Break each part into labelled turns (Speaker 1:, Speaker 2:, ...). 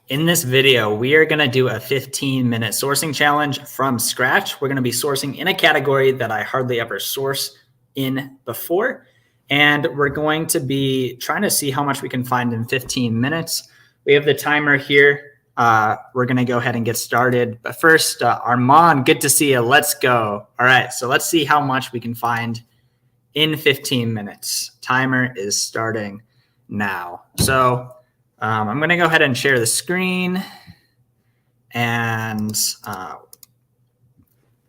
Speaker 1: In this video, we are going to do a 15-minute sourcing challenge from scratch. We're going to be sourcing in a category that I hardly ever source in before. And we're going to be trying to see how much we can find in 15 minutes. We have the timer here. We're going to go ahead and get started. But first, Armand, good to see you. Let's go. All right, so let's see how much we can find in 15 minutes. Timer is starting now. So I'm going to go ahead and share the screen. And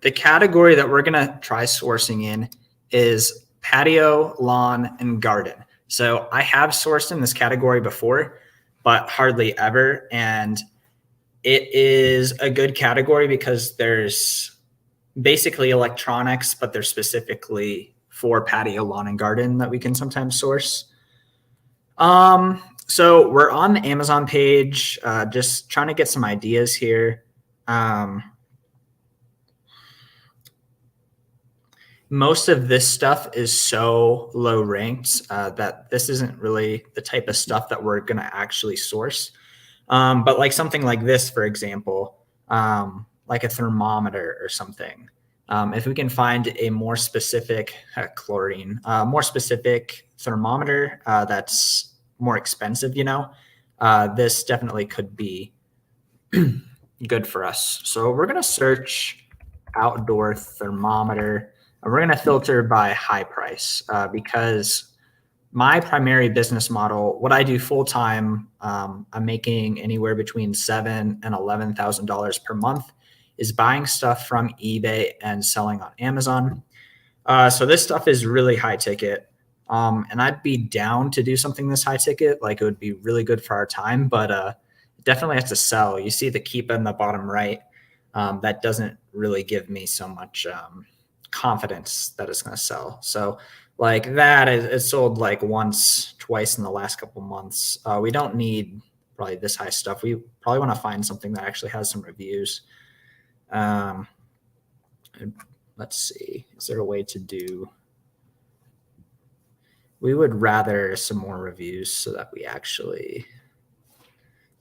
Speaker 1: the category that we're going to try sourcing in is patio, lawn, and garden. So I have sourced in this category before, but hardly ever. And it is a good category because there's basically electronics, but they're specifically for patio, lawn, and garden that we can sometimes source. So we're on the Amazon page, just trying to get some ideas here. Most of this stuff is so low ranked that this isn't really the type of stuff that we're going to actually source. But like something like this, for example, like a thermometer or something. If we can find a more specific more specific thermometer that's more expensive, this definitely could be good for us. So we're going to search outdoor thermometer, and we're going to filter by high price because my primary business model, what I do full time, I'm making anywhere between $7,000 and $11,000 per month, is buying stuff from eBay and selling on Amazon. So this stuff is really high ticket. And I'd be down to do something this high ticket. Like, it would be really good for our time, but it definitely has to sell. You see the keep in the bottom right. That doesn't really give me so much confidence that it's going to sell. So like that, it sold like once, twice in the last couple months. We don't need probably this high stuff. We probably want to find something that actually has some reviews. Let's see. Is there a way to do... We would rather some more reviews so that we actually...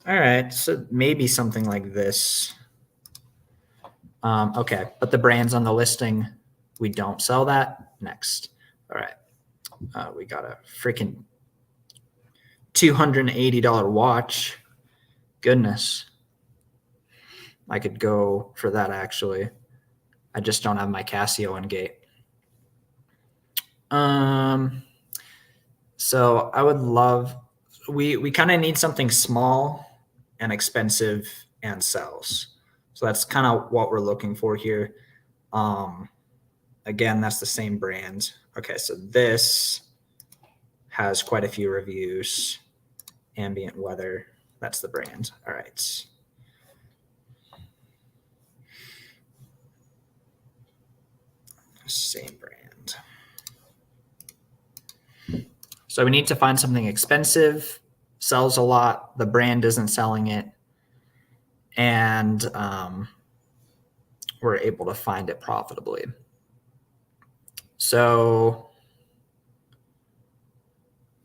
Speaker 1: All right, so maybe something like this. Okay, but the brand's on the listing. We don't sell that. Next. All right. We got a freaking $280 watch. Goodness. I could go for that, actually. I just don't have my Casio in gate. So I would love, we kind of need something small and expensive and sells. So that's kind of what we're looking for here. Again, that's the same brand. Okay, so this has quite a few reviews. Ambient weather, that's the brand. All right. Same brand. So we need to find something expensive, sells a lot, the brand isn't selling it, and we're able to find it profitably. So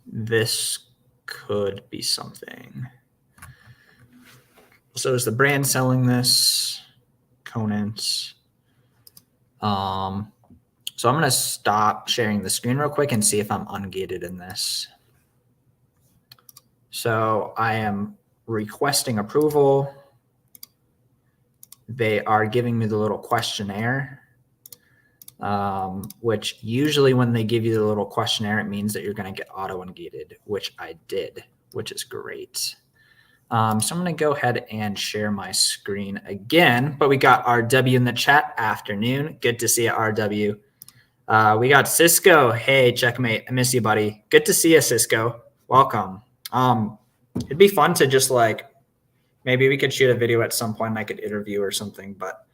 Speaker 1: this could be something. So is the brand selling this? Conants. So I'm going to stop sharing the screen real quick and see if I'm ungated in this. So I am requesting approval. They are giving me the little questionnaire, which usually when they give you the little questionnaire, it means that you're going to get auto-ungated, which I did, which is great. So I'm going to go ahead and share my screen again, but we got RW in the chat. Afternoon. Good to see you, RW. We got Cisco. Hey, Checkmate. I miss you, buddy. Good to see you, Cisco. Welcome. It'd be fun to just like, maybe we could shoot a video at some point and I could interview or something, but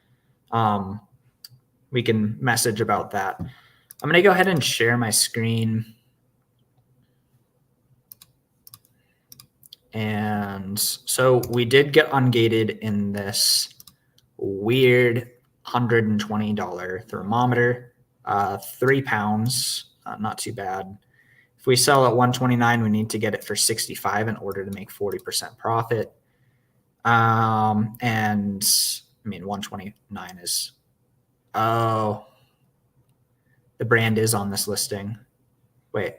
Speaker 1: we can message about that. I'm going to go ahead and share my screen. And so we did get ungated in this weird $120 thermometer. 3 pounds, not too bad. If we sell at $129, we need to get it for $65 in order to make 40% profit. And I mean, 129 is, oh, the brand is on this listing. Wait,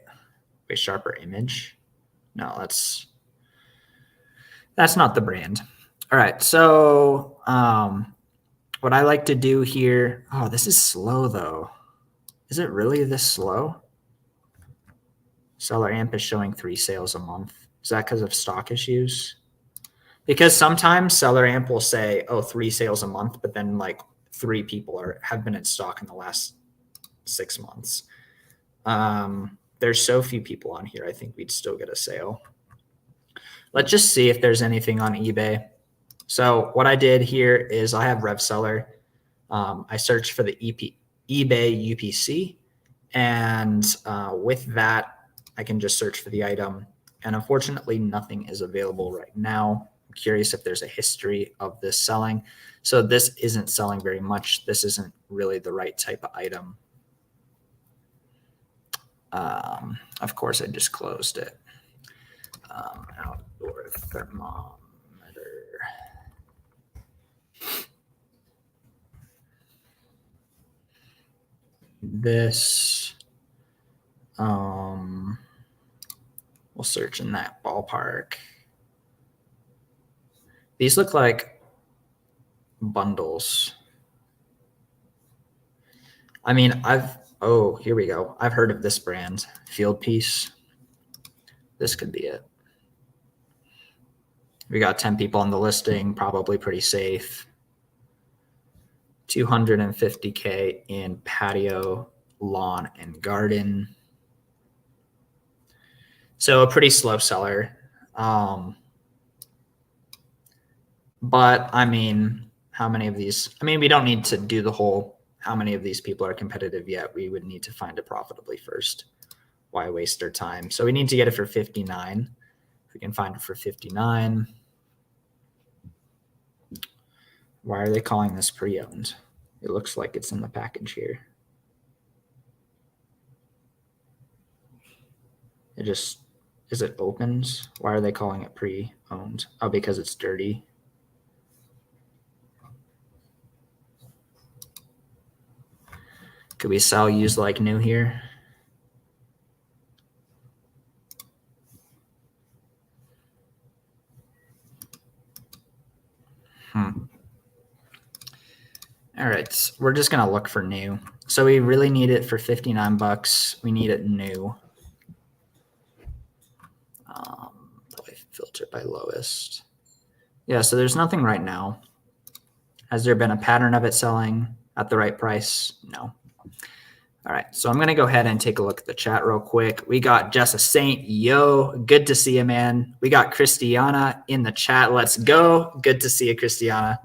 Speaker 1: sharper image. No, that's not the brand. All right. So, what I like to do here, oh, this is slow though. Is it really this slow? Seller AMP is showing 3 sales a month. Is that because of stock issues? Because sometimes Seller AMP will say, oh, 3 sales a month, but then like 3 people have been in stock in the last 6 months. There's so few people on here. I think we'd still get a sale. Let's just see if there's anything on eBay. So what I did here is I have RevSeller. I searched for the eBay UPC, and with that, I can just search for the item. And unfortunately, nothing is available right now. I'm curious if there's a history of this selling. So this isn't selling very much. This isn't really the right type of item. Of course, I just closed it. Outdoor thermometer. This, we'll search in that ballpark. These look like bundles. I mean, oh, here we go. I've heard of this brand, Field Piece. This could be it. We got 10 people on the listing, probably pretty safe. 250K in patio, lawn, and garden. So a pretty slow seller. But I mean, how many of these? I mean, we don't need to do the whole how many of these people are competitive yet. We would need to find it profitably first. Why waste our time? So we need to get it for 59. If we can find it for 59. Why are they calling this pre-owned? It looks like it's in the package here. It just, is it opens? Why are they calling it pre-owned? Oh, because it's dirty. Could we sell used like new here? All right, we're just gonna look for new. So we really need it for 59 bucks. We need it new. Probably filter by lowest. Yeah, so there's nothing right now. Has there been a pattern of it selling at the right price? No. All right, so I'm gonna go ahead and take a look at the chat real quick. We got Jessa Saint, yo, good to see you, man. We got Christiana in the chat. Let's go. Good to see you, Christiana.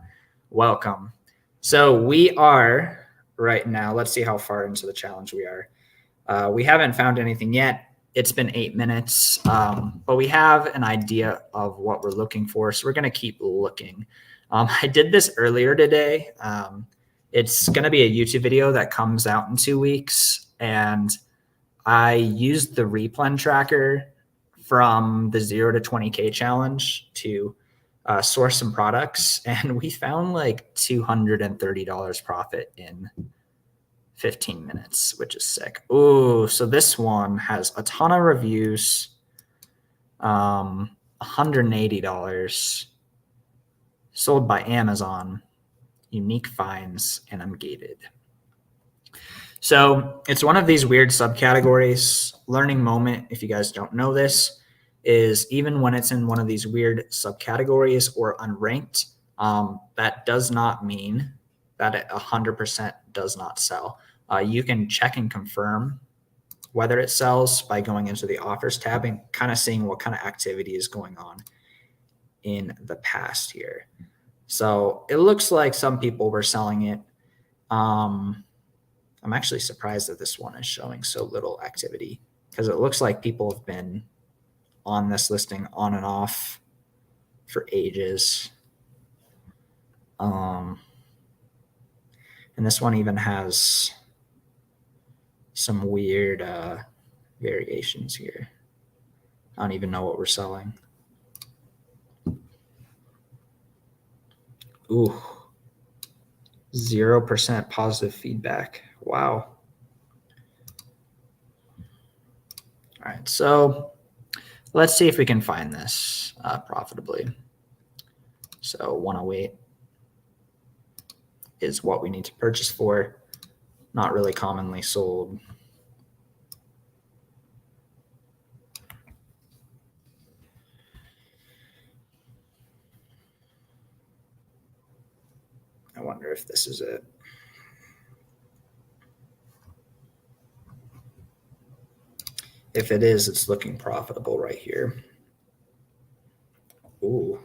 Speaker 1: Welcome. So we are right now, let's see how far into the challenge we are. We haven't found anything yet. It's been 8 minutes, but we have an idea of what we're looking for. So we're going to keep looking. I did this earlier today. It's going to be a YouTube video that comes out in 2 weeks. And I used the replen tracker from the 0 to 20K challenge to source some products, and we found like $230 profit in 15 minutes, which is sick. Ooh, so this one has a ton of reviews, $180, sold by Amazon, unique finds, and I'm gated. So it's one of these weird subcategories. Learning moment, if you guys don't know this, is even when it's in one of these weird subcategories or unranked, that does not mean that it 100% does not sell. You can check and confirm whether it sells by going into the offers tab and kind of seeing what kind of activity is going on in the past here. So it looks like some people were selling it. I'm actually surprised that this one is showing so little activity because it looks like people have been on this listing on and off for ages. And this one even has some weird variations here. I don't even know what we're selling. Ooh, 0% positive feedback. Wow. All right, so let's see if we can find this profitably. So 108 is what we need to purchase for. Not really commonly sold. I wonder if this is it. If it is, it's looking profitable right here. Ooh.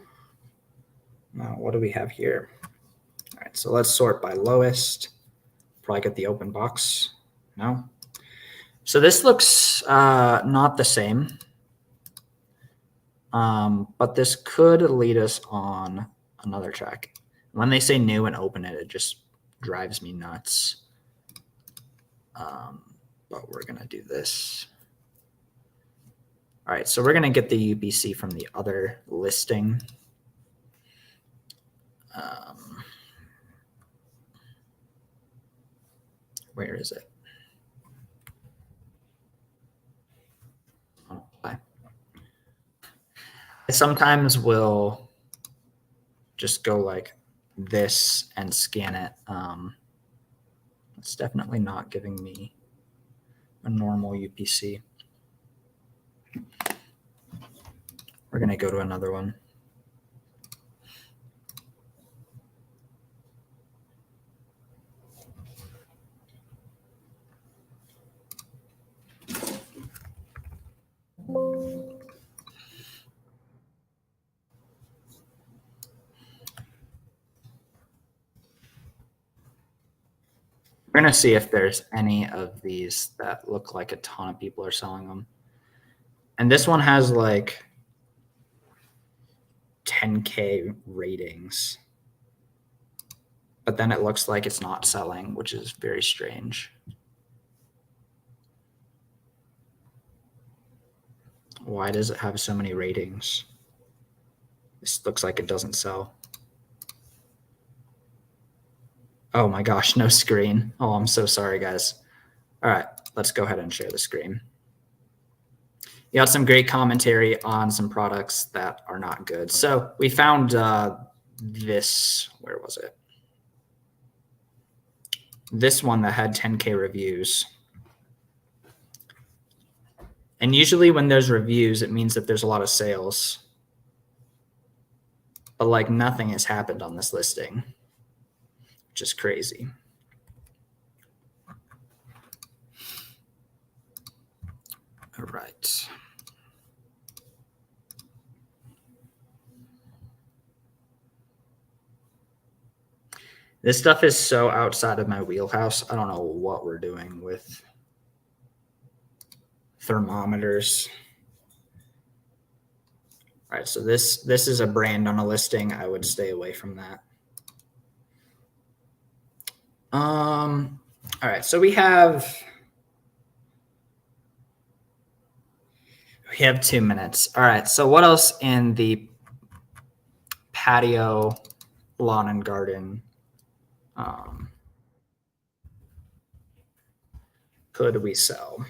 Speaker 1: Now, what do we have here? All right, so let's sort by lowest. Probably get the open box. No. So this looks not the same. But this could lead us on another track. When they say new and open it, it just drives me nuts. But we're going to do this. All right, so we're going to get the UPC from the other listing. Where is it? Oh, I sometimes will just go like this and scan it. It's definitely not giving me a normal UPC. We're going to go to another one. We're going to see if there's any of these that look like a ton of people are selling them. And this one has like 10K ratings. But then it looks like it's not selling, which is very strange. Why does it have so many ratings? This looks like it doesn't sell. Oh my gosh, no screen. Oh, I'm so sorry, guys. All right, let's go ahead and share the screen. You got some great commentary on some products that are not good. So we found this, where was it? This one that had 10K reviews. And usually when there's reviews, it means that there's a lot of sales. But like nothing has happened on this listing, which is crazy. All right. This stuff is so outside of my wheelhouse. I don't know what we're doing with thermometers. All right, so this is a brand on a listing. I would stay away from that. All right, so we have 2 minutes. All right, so what else in the patio, lawn and garden could we sell?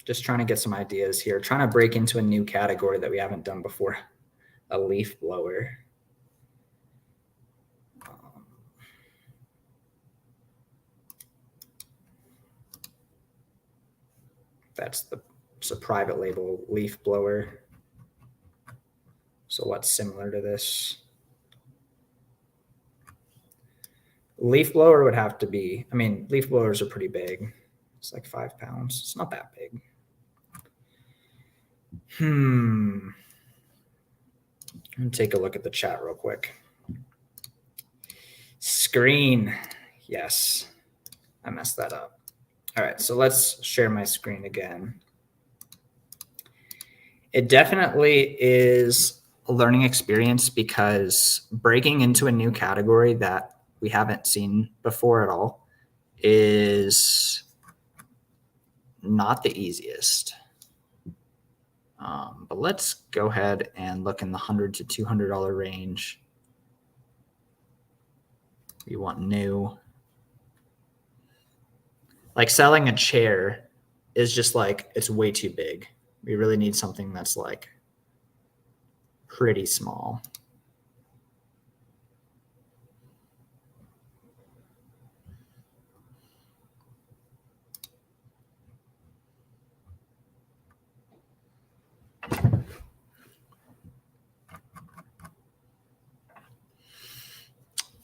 Speaker 1: Just trying to get some ideas here. Trying to break into a new category that we haven't done before. A leaf blower. It's a private label leaf blower. So what's similar to this? Leaf blower would have to be, I mean, leaf blowers are pretty big. It's like 5 pounds. It's not that big. Let me take a look at the chat real quick. Screen. Yes, I messed that up. All right, so let's share my screen again. It definitely is a learning experience because breaking into a new category that we haven't seen before at all is not the easiest. But let's go ahead and look in the $100 to $200 range. We want new. Like selling a chair is just like, it's way too big. We really need something that's like pretty small.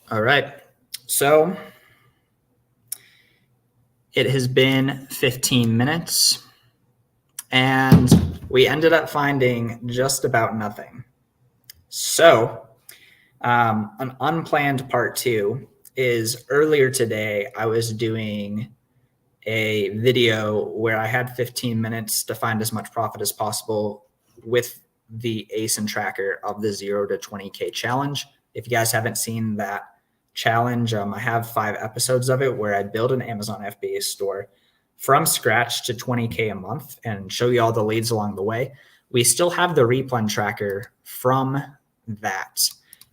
Speaker 1: All right. So it has been 15 minutes and we ended up finding just about nothing. So an unplanned part 2 is earlier today, I was doing a video where I had 15 minutes to find as much profit as possible with the ASIN tracker of the 0 to 20K challenge. If you guys haven't seen that challenge, I have 5 episodes of it where I build an Amazon FBA store from scratch to 20K a month and show you all the leads along the way. We still have the replen tracker from that.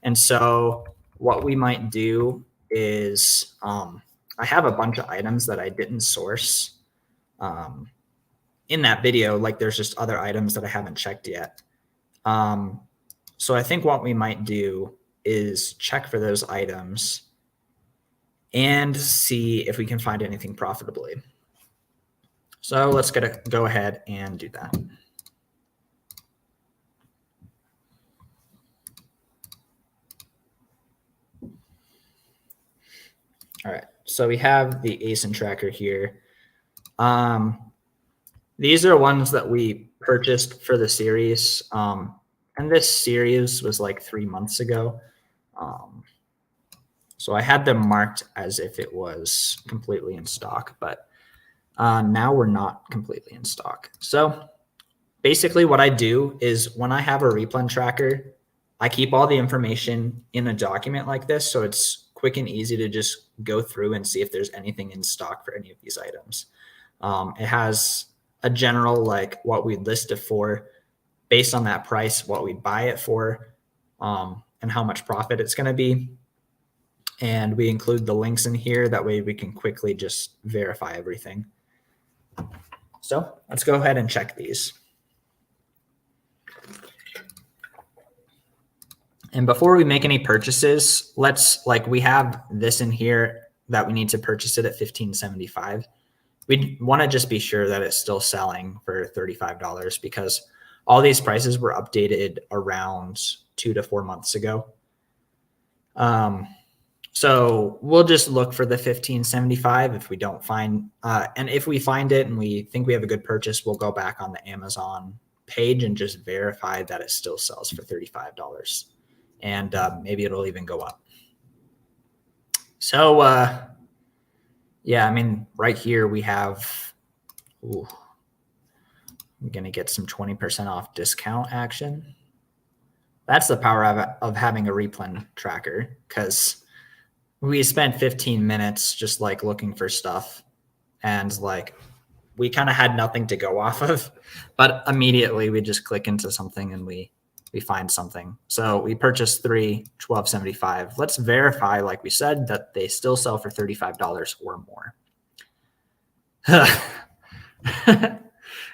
Speaker 1: And so what we might do is I have a bunch of items that I didn't source in that video. Like there's just other items that I haven't checked yet. So I think what we might do is check for those items and see if we can find anything profitably. So let's go ahead and do that. All right, so we have the ASIN tracker here. These are ones that we purchased for the series. And this series was like 3 months ago. So I had them marked as if it was completely in stock, but now we're not completely in stock. So basically what I do is when I have a replen tracker, I keep all the information in a document like this. So it's quick and easy to just go through and see if there's anything in stock for any of these items. It has a general, like what we'd list it for, based on that price, what we'd buy it for, and how much profit it's going to be. And we include the links in here. That way we can quickly just verify everything. So let's go ahead and check these. And before we make any purchases, we have this in here that we need to purchase it at $15.75. We want to just be sure that it's still selling for $35 because all these prices were updated around 2 to 4 months ago. So we'll just look for the $15.75 if we don't find, and if we find it and we think we have a good purchase, we'll go back on the Amazon page and just verify that it still sells for $35. And maybe it'll even go up. So yeah, I mean, right here we have, I'm going to get some 20% off discount action. That's the power of having a replen tracker, because we spent 15 minutes just like looking for stuff and like we kind of had nothing to go off of, but immediately we just click into something and we find something. So we purchased 3, $12.75. Let's verify, like we said, that they still sell for $35 or more.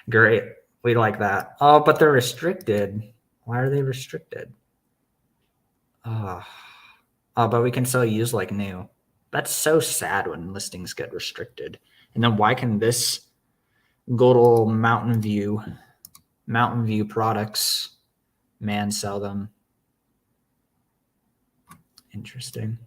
Speaker 1: Great. We like that. Oh, but they're restricted. Why are they restricted? Oh, but we can still use like new. That's so sad when listings get restricted. And then why can this good old Mountain View products man sell them? Interesting.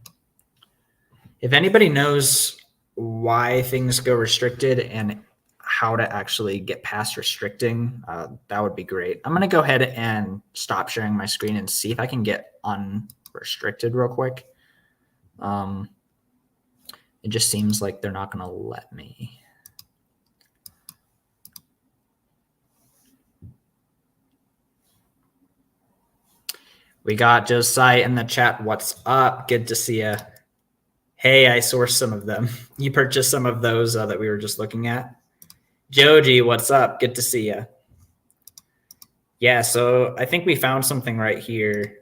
Speaker 1: If anybody knows why things go restricted and how to actually get past restricting, that would be great. I'm going to go ahead and stop sharing my screen and see if I can get unrestricted real quick. It just seems like they're not going to let me. We got Josiah in the chat. What's up? Good to see you. Hey, I sourced some of them. You purchased some of those that we were just looking at. Joji, what's up? Good to see you. Yeah, so I think we found something right here.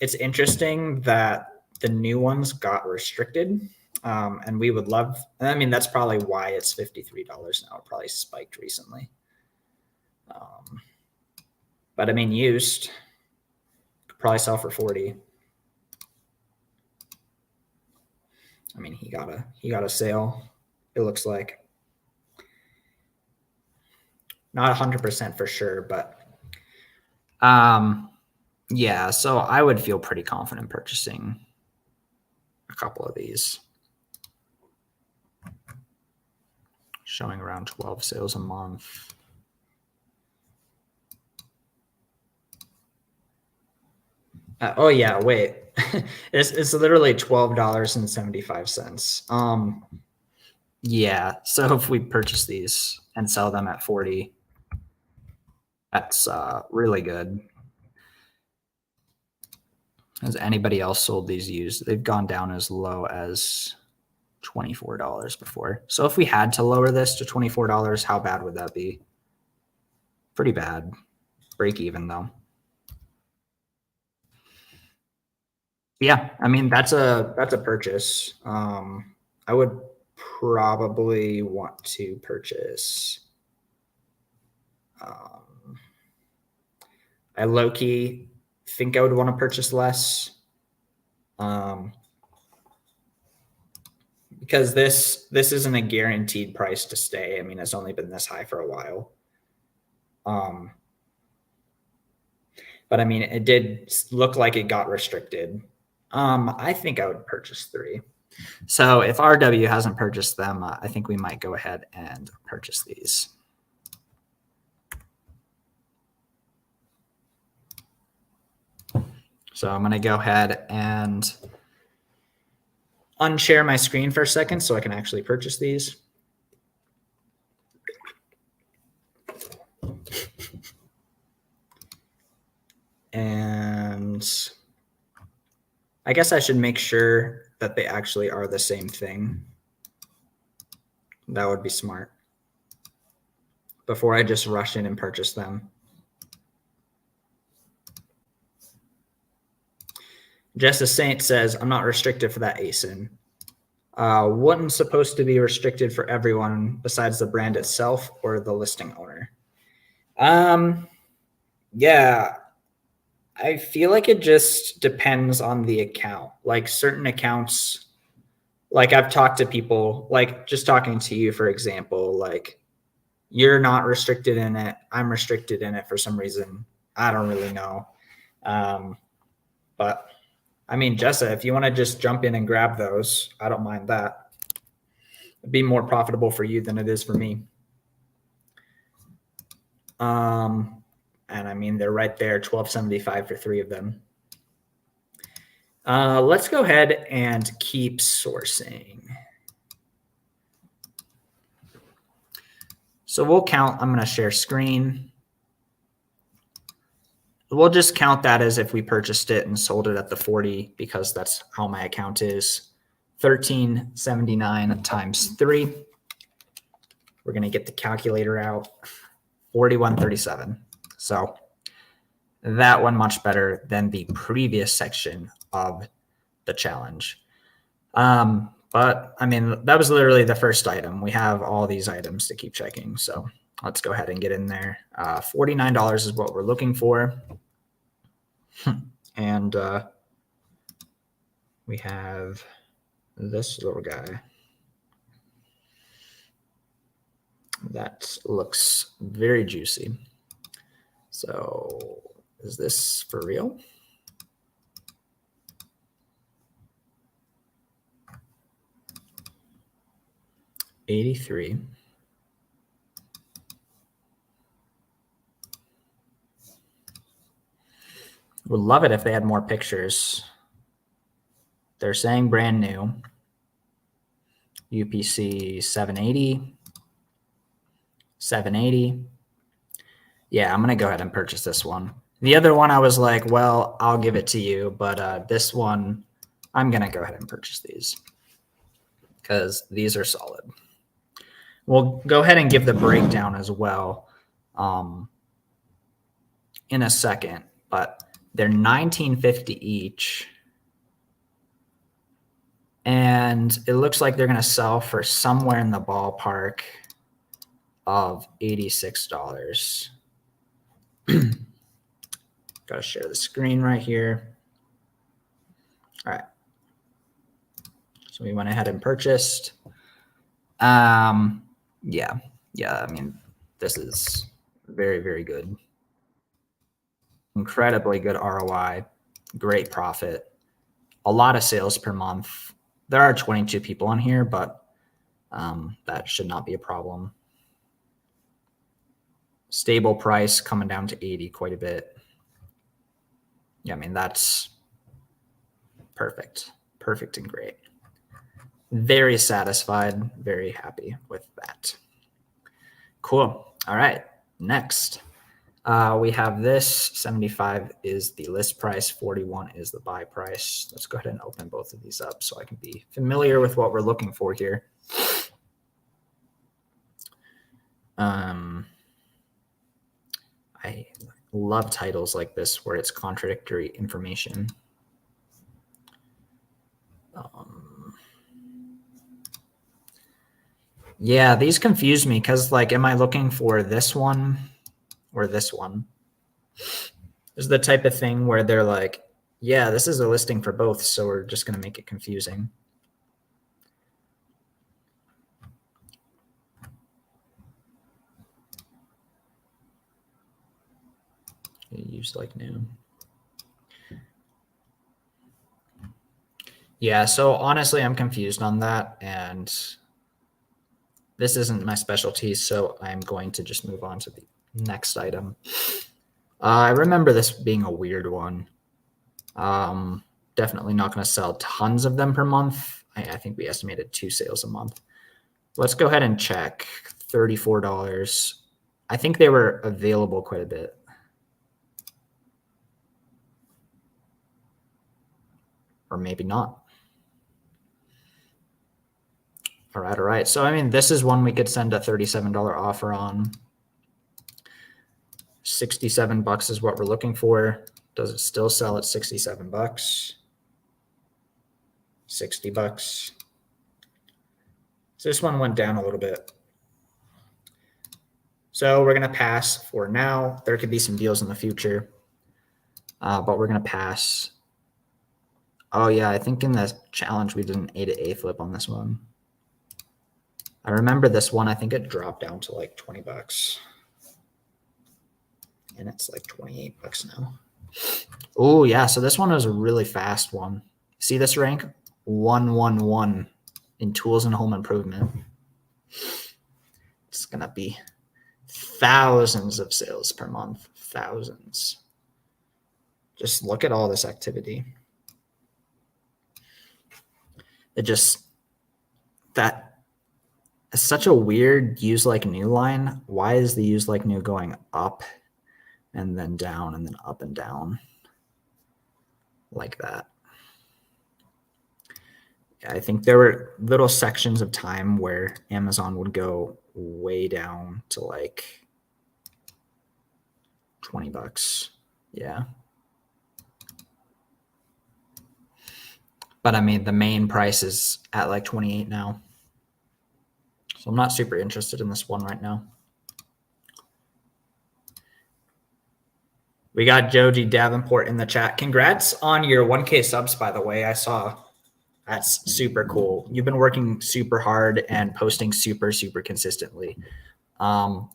Speaker 1: It's interesting that the new ones got restricted, and we would love. I mean, that's probably why it's $53 now. It probably spiked recently. But I mean, used could probably sell for 40. I mean, he got a sale. It looks like not 100% for sure, but yeah. So I would feel pretty confident purchasing a couple of these. Showing around 12 sales a month. Oh yeah, wait. it's literally $12.75. Yeah. So if we purchase these and sell them at 40, that's really good. Has anybody else sold these used? They've gone down as low as $24 before. So if we had to lower this to $24, how bad would that be? Pretty bad. Break even though. Yeah, I mean that's a purchase. I would probably want to purchase. I low key think I would want to purchase less, because this isn't a guaranteed price to stay. I mean, it's only been this high for a while. But I mean, it did look like it got restricted. I think I would purchase 3. So if RW hasn't purchased them, I think we might go ahead and purchase these. So I'm going to go ahead and unshare my screen for a second so I can actually purchase these. And I guess I should make sure that they actually are the same thing. That would be smart before I just rush in and purchase them. Jessa Saint says, I'm not restricted for that ASIN. Wasn't supposed to be restricted for everyone besides the brand itself or the listing owner. Yeah, I feel like it just depends on the account. Like certain accounts, like I've talked to people, like just talking to you, for example, like you're not restricted in it. I'm restricted in it for some reason. I don't really know. But I mean, Jessa, if you want to just jump in and grab those, I don't mind that. It'd be more profitable for you than it is for me. And I mean, they're right there, $12.75 for 3 of them. Let's go ahead and keep sourcing. So we'll count, I'm going to share screen. We'll just count that as if we purchased it and sold it at the 40 because that's how my account is. 1379 times 3. We're going to get the calculator out. 4137. So that one much better than the previous section of the challenge. But I mean, that was literally the first item. We have all these items to keep checking. So let's go ahead and get in there. $49 is what we're looking for. And we have this little guy. That looks very juicy. So is this for real? $83. Would love it if they had more pictures. They're saying brand new. UPC 780. 780. Yeah, I'm going to go ahead and purchase this one. The other one I was like, well, I'll give it to you. But this one, I'm going to go ahead and purchase these because these are solid. We'll go ahead and give the breakdown as well. in a second, but they're $19.50 each. And it looks like they're going to sell for somewhere in the ballpark of $86. Got to share the screen right here. All right. So we went ahead and purchased. Yeah. I mean, this is very, very good. Incredibly good ROI, great profit, a lot of sales per month. There are 22 people on here, but that should not be a problem. Stable price coming down to 80 quite a bit. Yeah, I mean, that's perfect. Perfect and great. Very satisfied, very happy with that. Cool. All right, next. We have this 75 is the list price, 41 is the buy price. Let's go ahead and open both of these up so I can be familiar with what we're looking for here. I love titles like this where it's contradictory information. Yeah, these confuse me because, like, am I looking for this one or this one? This is the type of thing where they're like, yeah, this is a listing for both, so we're just going to make it confusing. Use like new. Yeah, so honestly, I'm confused on that, and this isn't my specialty, so I'm going to just move on to the next item. I remember this being a weird one. Definitely not going to sell tons of them per month. I think we estimated 2 sales a month. Let's go ahead and check. $34. I think they were available quite a bit. Or maybe not. All right. So, I mean, this is one we could send a $37 offer on. 67 bucks is what we're looking for. Does it still sell at 67 bucks? 60 bucks. So this one went down a little bit. So we're going to pass for now. There could be some deals in the future, but we're going to pass. Oh, yeah, I think in the challenge we did an A to A flip on this one. I remember this one. I think it dropped down to like 20 bucks. And it's like 28 bucks now. Oh, yeah. So this one was a really fast one. See this rank? 111 in tools and home improvement. It's going to be thousands of sales per month. Thousands. Just look at all this activity. That is such a weird use like new line. Why is the use like new going up and then down and then up and down like that? Yeah, I think there were little sections of time where Amazon would go way down to like 20 bucks. Yeah. But I mean, the main price is at like 28 now. So I'm not super interested in this one right now. We got Joji Davenport in the chat. Congrats on your 1K subs, by the way. I saw that's super cool. You've been working super hard and posting super, super consistently. And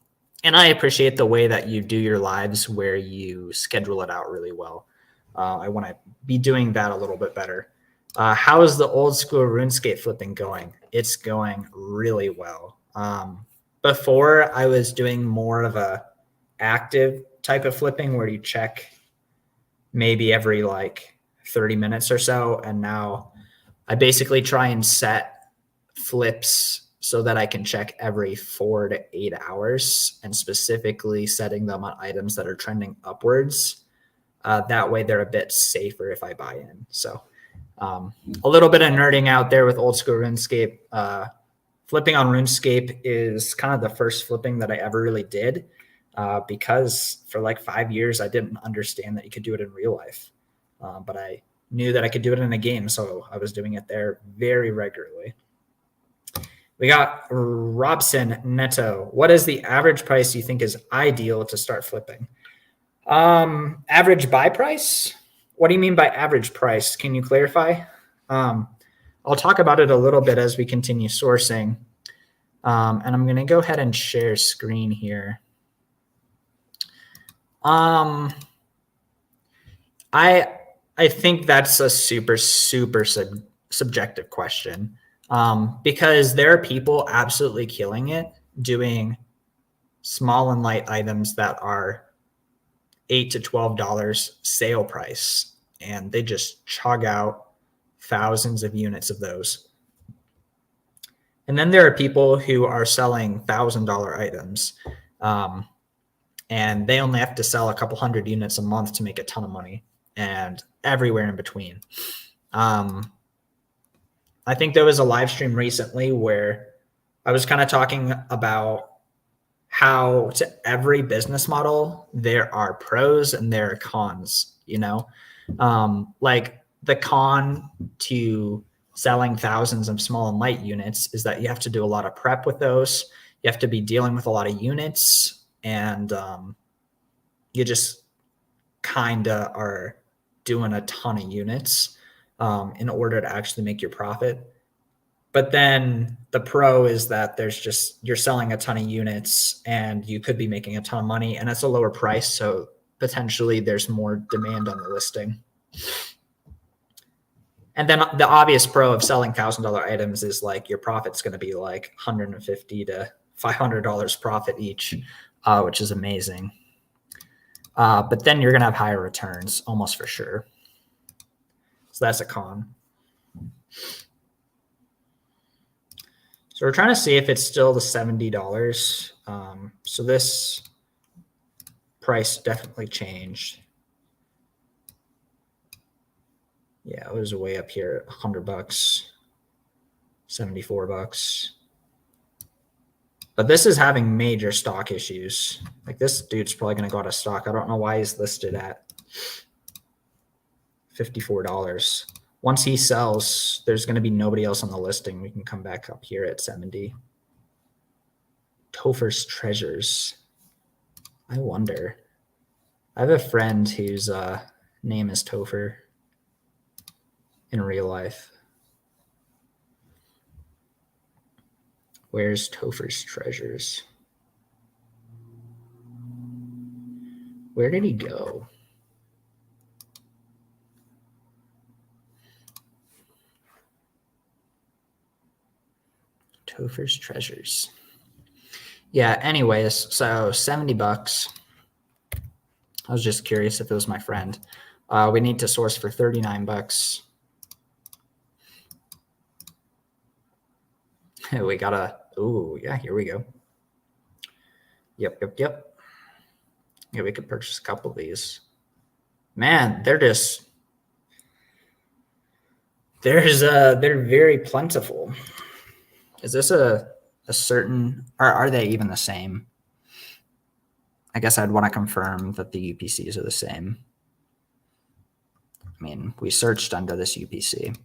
Speaker 1: I appreciate the way that you do your lives where you schedule it out really well. I want to be doing that a little bit better. How is the old school RuneScape flipping going? It's going really well. Before I was doing more of a active type of flipping where you check maybe every like 30 minutes or so. And now I basically try and set flips so that I can check every 4 to 8 hours, and specifically setting them on items that are trending upwards. That way they're a bit safer if I buy in. So a little bit of nerding out there with old school RuneScape. Flipping on RuneScape is kind of the first flipping that I ever really did. because for like 5 years, I didn't understand that you could do it in real life. But I knew that I could do it in a game, so I was doing it there very regularly. We got Robson Neto. What is the average price you think is ideal to start flipping? Average buy price? What do you mean by average price? Can you clarify? I'll talk about it a little bit as we continue sourcing. And I'm going to go ahead and share screen here. I think that's a super subjective question, because there are people absolutely killing it doing small and light items that are $8 to $12 sale price, and they just chug out thousands of units of those. And then there are people who are selling $1,000 items, and they only have to sell a couple hundred units a month to make a ton of money, and everywhere in between. I think there was a live stream recently where I was kind of talking about how to every business model, there are pros and there are cons, you know, like the con to selling thousands of small and light units is that you have to do a lot of prep with those. You have to be dealing with a lot of units, and you just kind of are doing a ton of units in order to actually make your profit. But then the pro is that you're selling a ton of units and you could be making a ton of money, and it's a lower price. So potentially there's more demand on the listing. And then the obvious pro of selling $1,000 items is like your profit's going to be like $150 to $500 profit each, which is amazing. But then you're going to have higher returns almost for sure. So that's a con. So we're trying to see if it's still the $70. So this price definitely changed. Yeah, it was way up here at $100, $74. But this is having major stock issues. Like this dude's probably going to go out of stock. I don't know why he's listed at $54. Once he sells, there's going to be nobody else on the listing. We can come back up here at 70. Topher's Treasures. I wonder. I have a friend whose name is Topher in real life. Where's Topher's Treasures? Where did he go? Topher's Treasures. Yeah, anyways, so $70. I was just curious if it was my friend. We need to source for $39. We gotta, ooh, yeah, here we go. Yep. Yeah, we could purchase a couple of these. Man, they're very plentiful. Is this a certain, or are they even the same? I guess I'd want to confirm that the UPCs are the same. I mean, we searched under this UPC.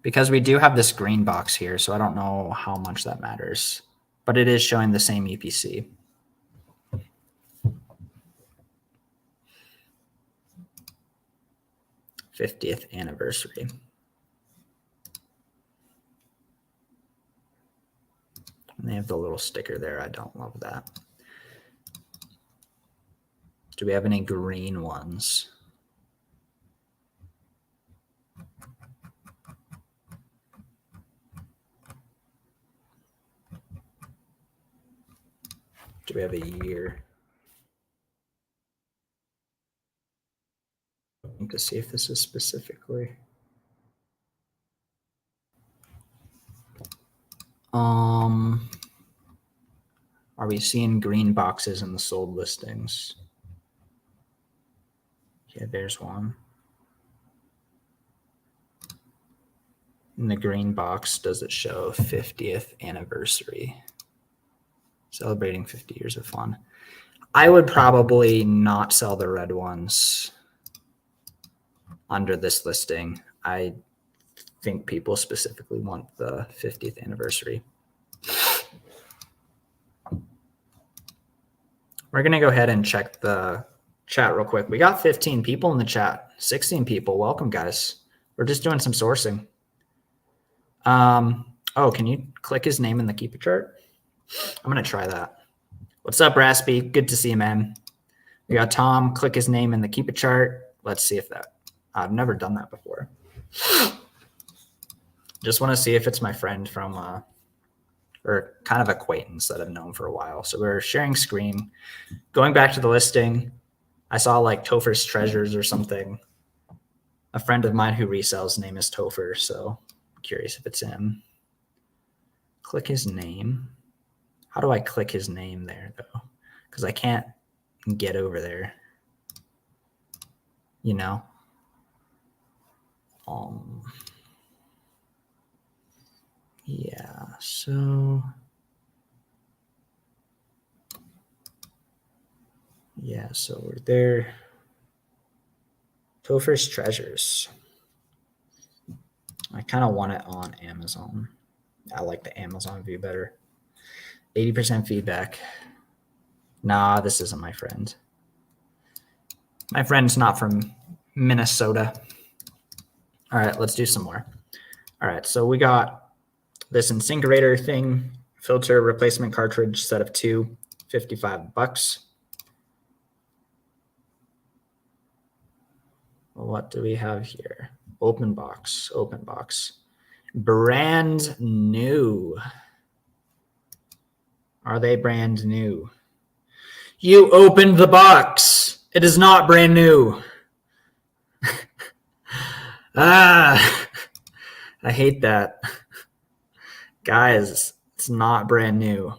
Speaker 1: Because we do have this green box here, so I don't know how much that matters. But it is showing the same UPC. '50th anniversary. And they have the little sticker there. I don't love that. Do we have any green ones? Do we have a year? I need to see if this is specifically. Are we seeing green boxes in the sold listings? Yeah, there's one. In the green box, does it show 50th anniversary? Celebrating 50 years of fun. I would probably not sell the red ones under this listing. I think people specifically want the 50th anniversary. We're going to go ahead and check the chat real quick. We got 15 people in the chat, 16 people. Welcome, guys. We're just doing some sourcing. Oh, can you click his name in the keeper chart? I'm going to try that. What's up, Raspy? Good to see you, man. We got Tom. Click his name in the keeper chart. Let's see if that. I've never done that before. Just want to see if it's my friend from or kind of acquaintance that I've known for a while. So we're sharing screen. Going back to the listing, I saw like Topher's Treasures or something. A friend of mine who resells name is Topher, so I'm curious if it's him. Click his name. How do I click his name there, though? Because I can't get over there. You know? Yeah, so... Yeah, so we're there. Topher's Treasures. I kind of want it on Amazon. I like the Amazon view better. 80% feedback. Nah, this isn't my friend. My friend's not from Minnesota. All right, let's do some more. All right, so we got this InSinkErator thing, filter replacement cartridge, set of 2, $55. What do we have here? Open box. Brand new. Are they brand new? You opened the box. It is not brand new. I hate that. Guys, it's not brand new.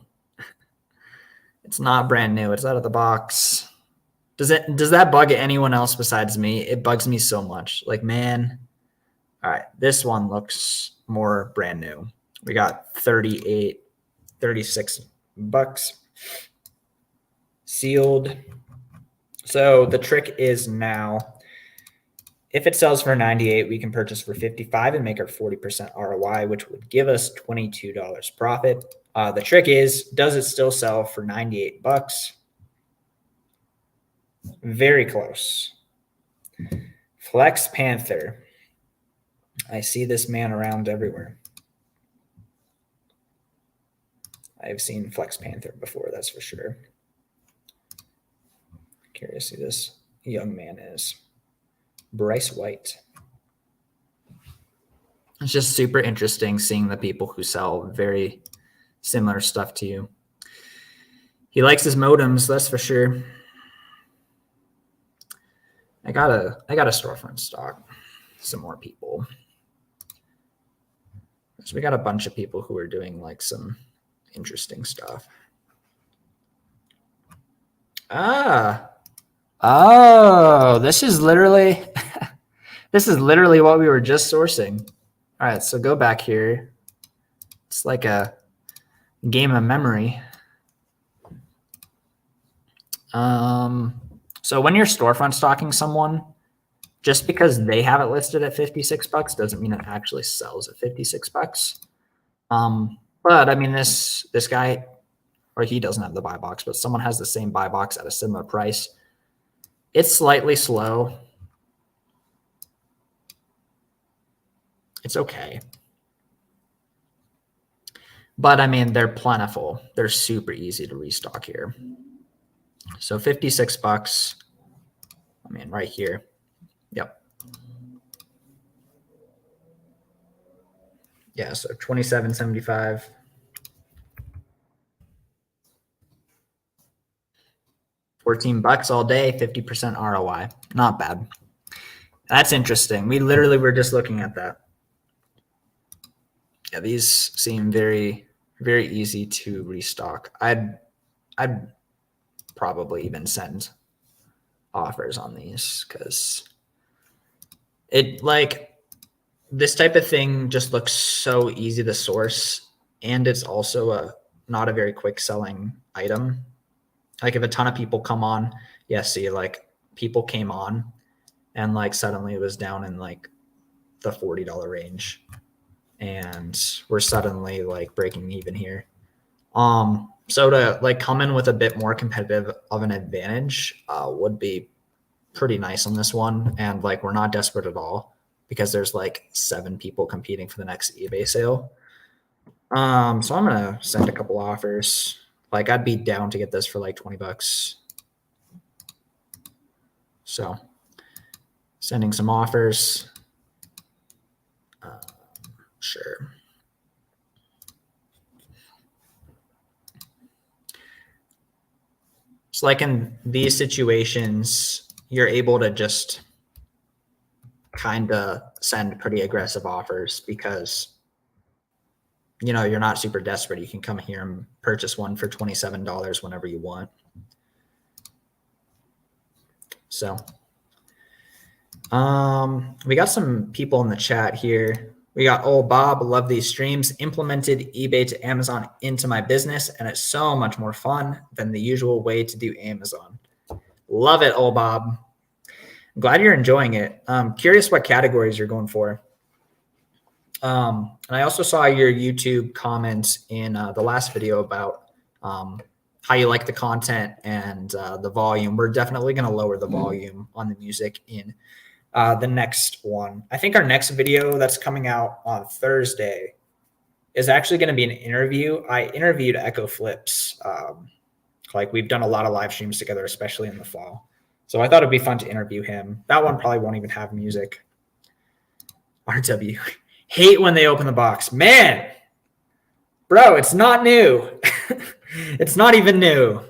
Speaker 1: It's not brand new. It's out of the box. Does that bug anyone else besides me? It bugs me so much. Like, man. All right, this one looks more brand new. We got 36 bucks. Sealed. So the trick is now, if it sells for 98, we can purchase for 55 and make our 40% ROI, which would give us $22 profit. The trick is, does it still sell for 98 bucks? Very close. Flex Panther. I see this man around everywhere. I've seen Flex Panther before, that's for sure. Curious who this young man is. Bryce White. It's just super interesting seeing the people who sell very similar stuff to you. He likes his modems, that's for sure. I got a storefront stock. Some more people. So we got a bunch of people who are doing like some interesting stuff. Oh, this is literally what we were just sourcing. All right, so go back here. It's like a game of memory. So when you're storefront stocking someone, just because they have it listed at 56 bucks doesn't mean it actually sells at 56 bucks. But I mean, this guy, or he doesn't have the buy box, but someone has the same buy box at a similar price. It's slightly slow. It's okay. But I mean, they're plentiful. They're super easy to restock here. So 56 bucks. I mean, right here. Yep. Yeah, so 27.75. $14 all day, 50% ROI. Not bad. That's interesting. We literally were just looking at that. Yeah, these seem very, very easy to restock. I'd probably even send offers on these because it, like, this type of thing just looks so easy to source, and it's also not a very quick selling item. Like if a ton of people come on, see, like people came on and like suddenly it was down in like the $40 range, and we're suddenly like breaking even here. So to like come in with a bit more competitive of an advantage would be pretty nice on this one. And like we're not desperate at all because there's like 7 people competing for the next eBay sale. So I'm gonna send a couple offers. Like I'd be down to get this for like $20. So sending some offers. Sure. So like in these situations, you're able to just kind of send pretty aggressive offers because, you know, you're not super desperate. You can come here and purchase one for $27 whenever you want. So we got some people in the chat here. We got old Bob, love these streams, implemented eBay to Amazon into my business, and it's so much more fun than the usual way to do Amazon. Love it, old Bob. I'm glad you're enjoying it. Curious what categories you're going for. And I also saw your YouTube comments in the last video about how you like the content and the volume. We're definitely going to lower the volume on the music in the next one. I think our next video that's coming out on Thursday is actually going to be an interview. I interviewed Echo Flips. Like we've done a lot of live streams together, especially in the fall. So I thought it'd be fun to interview him. That one probably won't even have music. RW. Hate when they open the box. Man, bro, it's not new. It's not even new.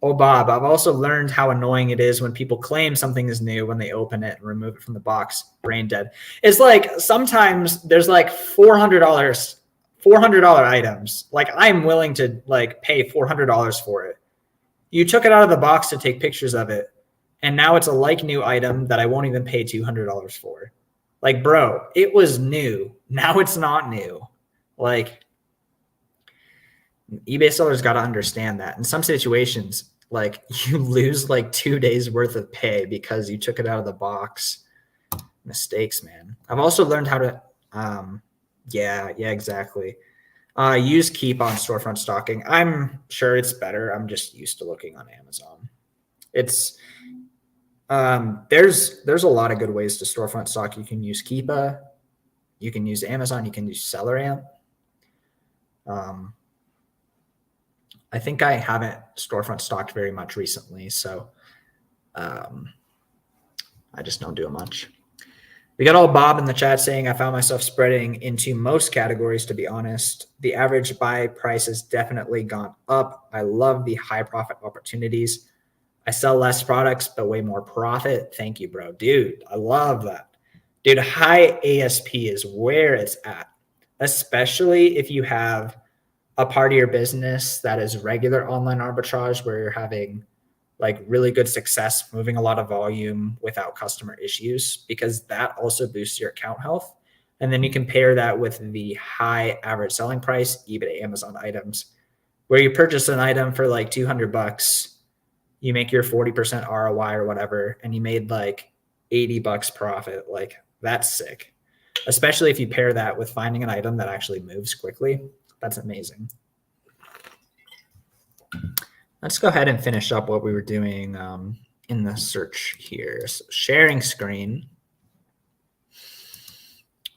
Speaker 1: Oh, Bob, I've also learned how annoying it is when people claim something is new when they open it and remove it from the box. Brain dead. It's like sometimes there's like $400 items. Like I'm willing to like pay $400 for it. You took it out of the box to take pictures of it, and now it's a like new item that I won't even pay $200 for. Like, bro, it was new. Now it's not new. Like, eBay sellers got to understand that. In some situations, like you lose like 2 days worth of pay because you took it out of the box. Mistakes, man. I've also learned how to, yeah, exactly. Use Keep on storefront stocking. I'm sure it's better. I'm just used to looking on Amazon. It's there's a lot of good ways to storefront stock. You can use Keepa, you can use Amazon, you can use SellerAmp. I think I haven't storefront stocked very much recently, so I just don't do it much. We got old Bob in the chat saying, I found myself spreading into most categories, to be honest. The average buy price has definitely gone up. I love the high profit opportunities. I sell less products, but way more profit. Thank you, bro. Dude, I love that. Dude, high ASP is where it's at, especially if you have a part of your business that is regular online arbitrage where you're having like really good success moving a lot of volume without customer issues, because that also boosts your account health. And then you compare that with the high average selling price eBay Amazon items where you purchase an item for like $200, you make your 40% ROI or whatever, and you made like $80 profit. Like that's sick, especially if you pair that with finding an item that actually moves quickly. That's amazing. Let's go ahead and finish up what we were doing in the search here. So sharing screen.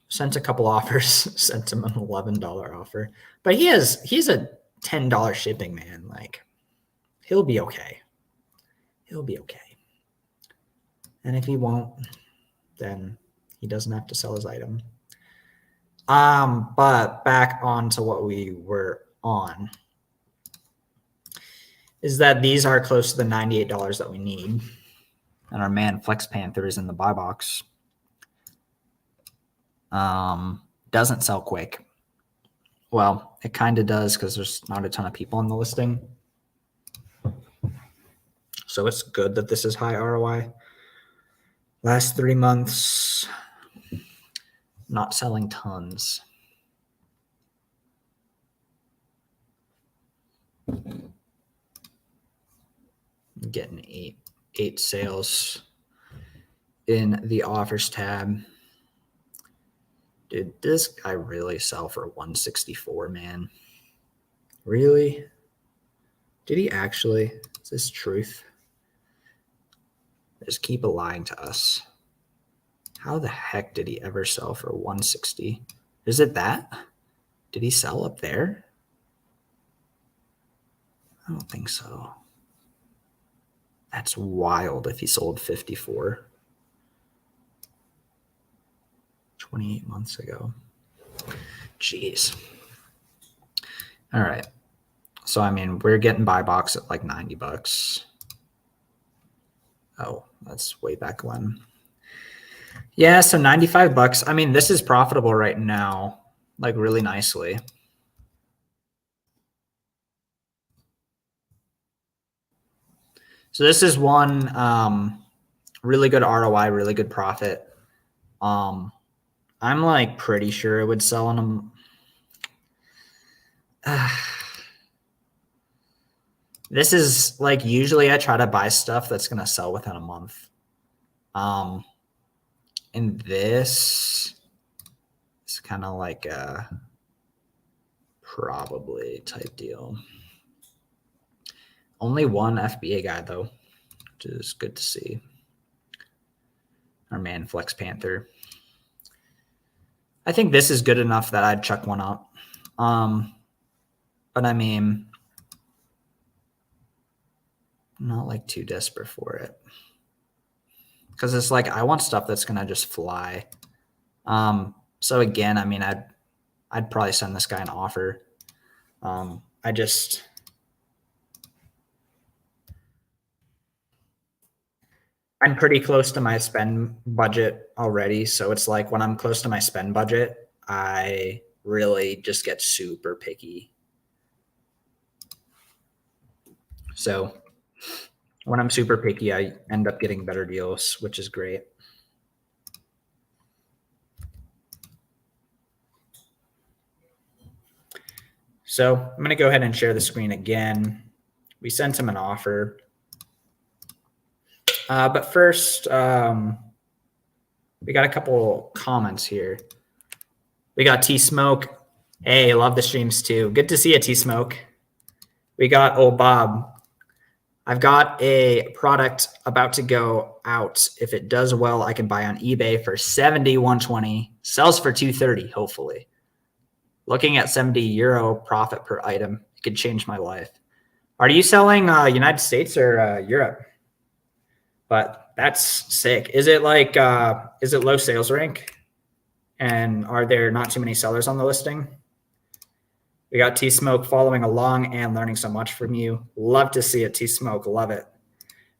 Speaker 1: Sent a couple offers, sent him an $11 offer. But he's a $10 shipping, man. Like he'll be okay. He'll be okay. And if he won't, then he doesn't have to sell his item. But back on to what we were on is that these are close to the $98 that we need. And our man Flex Panther is in the buy box. Doesn't sell quick. Well, it kind of does because there's not a ton of people on the listing. So it's good that this is high ROI. Last 3 months, not selling tons. Getting eight sales in the offers tab. Did this guy really sell for 164, man? Really? Did he actually? Is this truth? Just keep lying to us. How the heck did he ever sell for 160? Is it that? Did he sell up there? I don't think so. That's wild if he sold 54. 28 months ago. Jeez. All right. So, I mean, we're getting buy box at like 90 bucks. Oh, that's way back when. Yeah, so 95 bucks. I mean, this is profitable right now, like really nicely. So this is one really good ROI, really good profit. I'm like pretty sure it would sell in them. This is like usually I try to buy stuff that's gonna sell within a month. And this is kind of like a probably type deal. Only one FBA guy though, which is good to see. Our man Flex Panther. I think this is good enough that I'd chuck one up. But I mean, I'm not like too desperate for it. Because it's like I want stuff that's gonna just fly. So again, I mean, I'd probably send this guy an offer. I'm pretty close to my spend budget already. So it's like when I'm close to my spend budget, I really just get super picky. So when I'm super picky, I end up getting better deals, which is great. So I'm going to go ahead and share the screen again. We sent him an offer. But first, we got a couple comments here. We got T-Smoke. Hey, love the streams too. Good to see you, T-Smoke. We got old Bob. I've got a product about to go out. If it does well, I can buy on eBay for $70,120. Sells for $230, hopefully. Looking at €70 profit per item. It could change my life. Are you selling United States or Europe? But that's sick. Is it like, is it low sales rank? And are there not too many sellers on the listing? We got T-Smoke following along and learning so much from you. Love to see it, T-Smoke. Love it.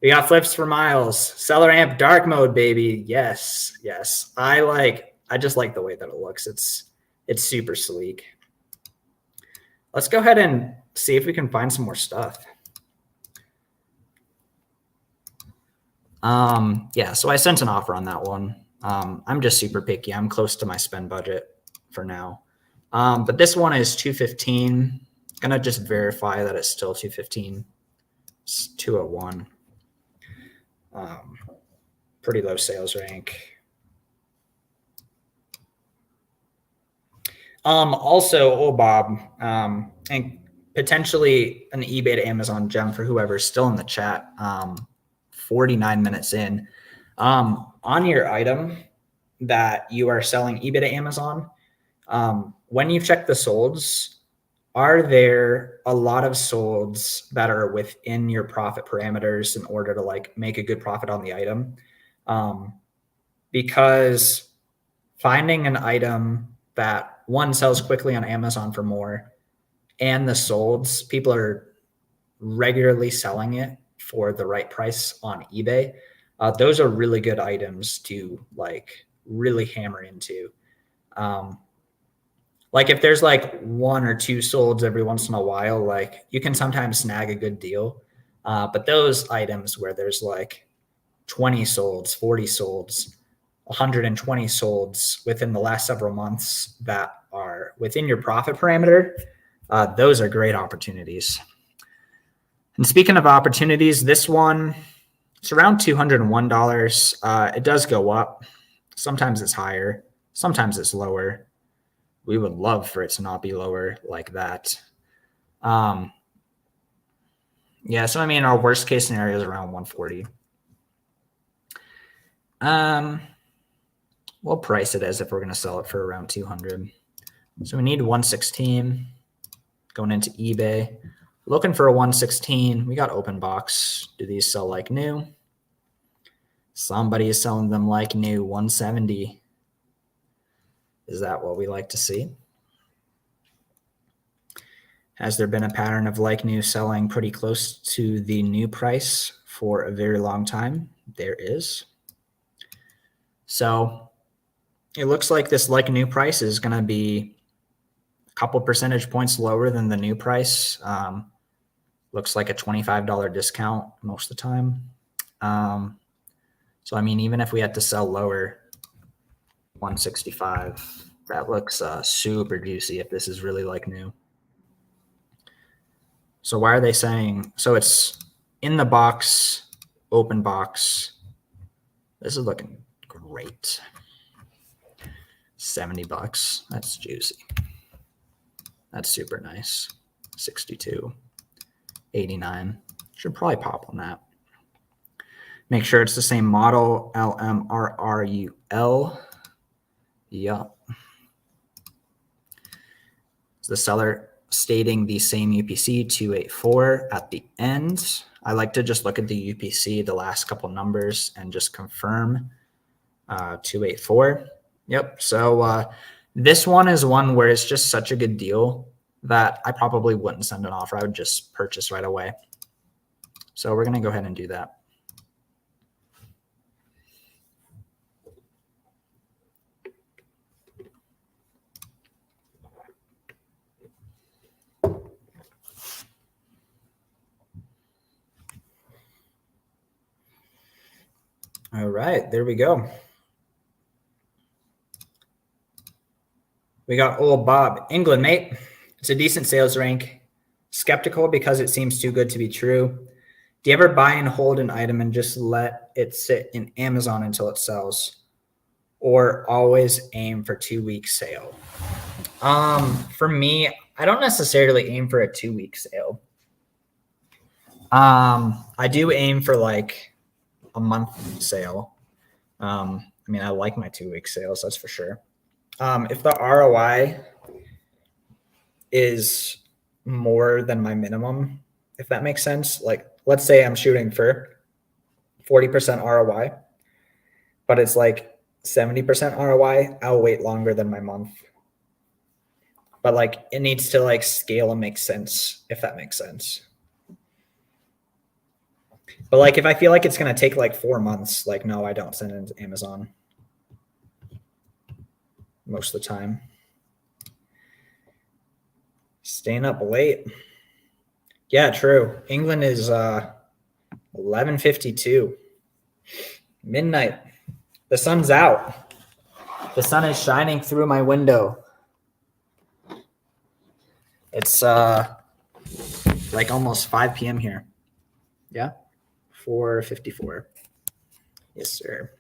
Speaker 1: We got Flips for Miles. Seller Amp dark mode, baby. Yes, yes. I just like the way that it looks. It's super sleek. Let's go ahead and see if we can find some more stuff. Yeah, so I sent an offer on that one. I'm just super picky. I'm close to my spend budget for now. But this one is 215. Gonna just verify that it's still 215. It's 201. Pretty low sales rank. Also, Bob, and potentially an eBay to Amazon gem for whoever's still in the chat. 49 minutes in. On your item that you are selling eBay to Amazon, when you check the solds, are there a lot of solds that are within your profit parameters in order to like make a good profit on the item? Because finding an item that one sells quickly on Amazon for more and the solds, people are regularly selling it for the right price on eBay. Those are really good items to like really hammer into. Like if there's like one or two solds every once in a while, like you can sometimes snag a good deal. But those items where there's like 20 solds, 40 solds, 120 solds within the last several months that are within your profit parameter, those are great opportunities. And speaking of opportunities, this one, it's around $201. It does go up. Sometimes it's higher. Sometimes it's lower. We would love for it to not be lower like that. Yeah, so I mean, our worst case scenario is around 140. We'll price it as if we're going to sell it for around 200. So we need 116 going into eBay. Looking for a 116. We got open box. Do these sell like new? Somebody is selling them like new. 170. Is that what we like to see? Has there been a pattern of like new selling pretty close to the new price for a very long time? There is. So it looks like this like new price is going to be a couple percentage points lower than the new price. Looks like a $25 discount most of the time. So, I mean, even if we had to sell lower, 165, that looks super juicy if this is really like new. So why are they saying, so it's in the box, open box. This is looking great. $70, that's juicy. That's super nice. 62, 89, should probably pop on that. Make sure it's the same model, LMRRUL. Yup. The seller stating the same UPC 284 at the end. I like to just look at the UPC, the last couple numbers, and just confirm 284. Yep. So this one is one where it's just such a good deal that I probably wouldn't send an offer. I would just purchase right away. So we're going to go ahead and do that. All right, there we go. We got old Bob. England, mate. It's a decent sales rank. Skeptical because it seems too good to be true. Do you ever buy and hold an item and just let it sit in Amazon until it sells? Or always aim for 2-week sale? For me, I don't necessarily aim for a 2-week sale. I do aim for like a month sale. I mean, I like my 2-week sales, that's for sure. If the ROI is more than my minimum, if that makes sense, like let's say I'm shooting for 40% ROI, but it's like 70% ROI, I'll wait longer than my month. But like it needs to like scale and make sense, if that makes sense. But like if I feel like it's going to take like 4 months, like no, I don't send it to Amazon most of the time. Staying up late. Yeah, true. England is 11:52. Midnight. The sun's out. The sun is shining through my window. It's like almost 5 p.m. here. Yeah. 4:54. Yes, sir.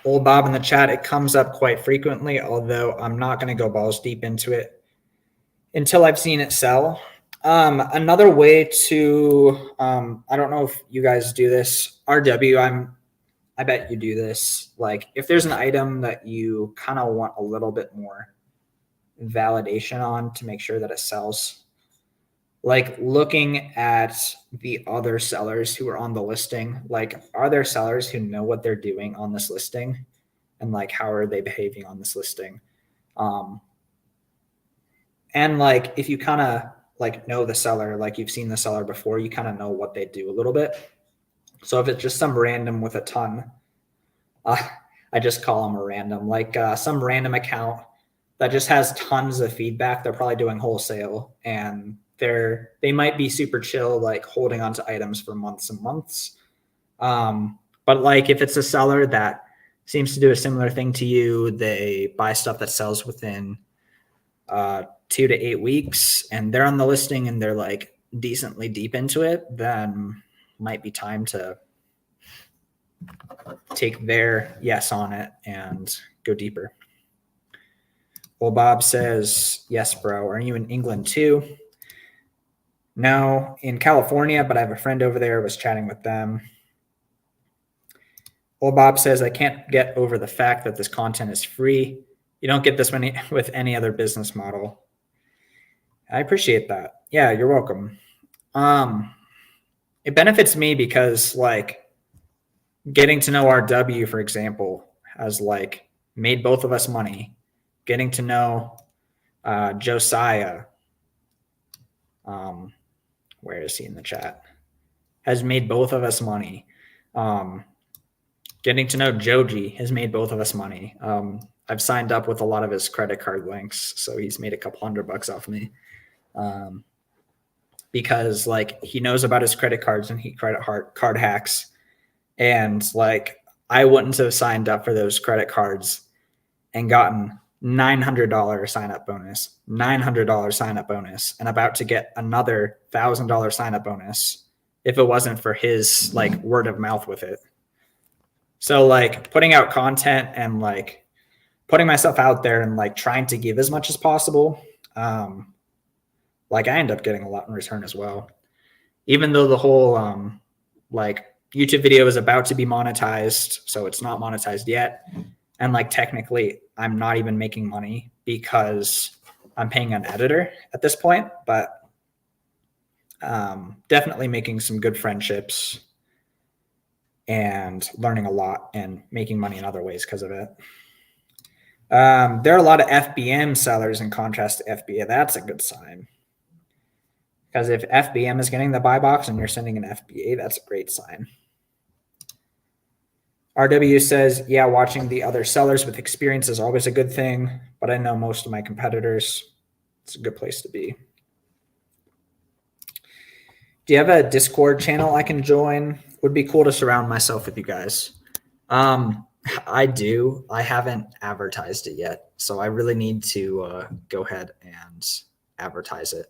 Speaker 1: Old Bob in the chat, it comes up quite frequently, although I'm not going to go balls deep into it until I've seen it sell. Another way to, I don't know if you guys do this, RW, I bet you do this. Like if there's an item that you kind of want a little bit more validation on to make sure that it sells, like looking at the other sellers who are on the listing, like are there sellers who know what they're doing on this listing and like how are they behaving on this listing? And like if you kind of like know the seller, like you've seen the seller before, you kind of know what they do a little bit. So if it's just some random with a ton, I just call them a random, like some random account that just has tons of feedback, they're probably doing wholesale and they might be super chill, like holding onto items for months and months. But But like if it's a seller that seems to do a similar thing to you, they buy stuff that sells within 2 to 8 weeks and they're on the listing and they're like decently deep into it, then might be time to take their yes on it and go deeper. Well, Bob says, yes, bro. Are you in England too? No, in California, but I have a friend over there. I was chatting with them. Well, Bob says, I can't get over the fact that this content is free. You don't get this many with any other business model. I appreciate that. Yeah, you're welcome. It benefits me because like getting to know RW, for example, has like made both of us money. Getting to know Josiah, where is he in the chat, has made both of us money. Getting to know Joji has made both of us money. I've signed up with a lot of his credit card links, so he's made a couple $100 off me. Because like he knows about his credit cards and he card hacks. And like I wouldn't have signed up for those credit cards and gotten $900 sign up bonus, $900 sign up bonus, and about to get another $1,000 sign up bonus if it wasn't for his like word of mouth with it. So like putting out content and like putting myself out there and like trying to give as much as possible. Like I end up getting a lot in return as well. Even though the whole like YouTube video is about to be monetized, so it's not monetized yet. And like technically I'm not even making money because I'm paying an editor at this point, but definitely making some good friendships and learning a lot and making money in other ways because of it. There are a lot of FBM sellers in contrast to FBA. That's a good sign. Because if FBM is getting the buy box and you're sending an FBA, that's a great sign. RW says, yeah, watching the other sellers with experience is always a good thing, but I know most of my competitors. It's a good place to be. Do you have a Discord channel I can join? Would be cool to surround myself with you guys. I do. I haven't advertised it yet, so I really need to go ahead and advertise it.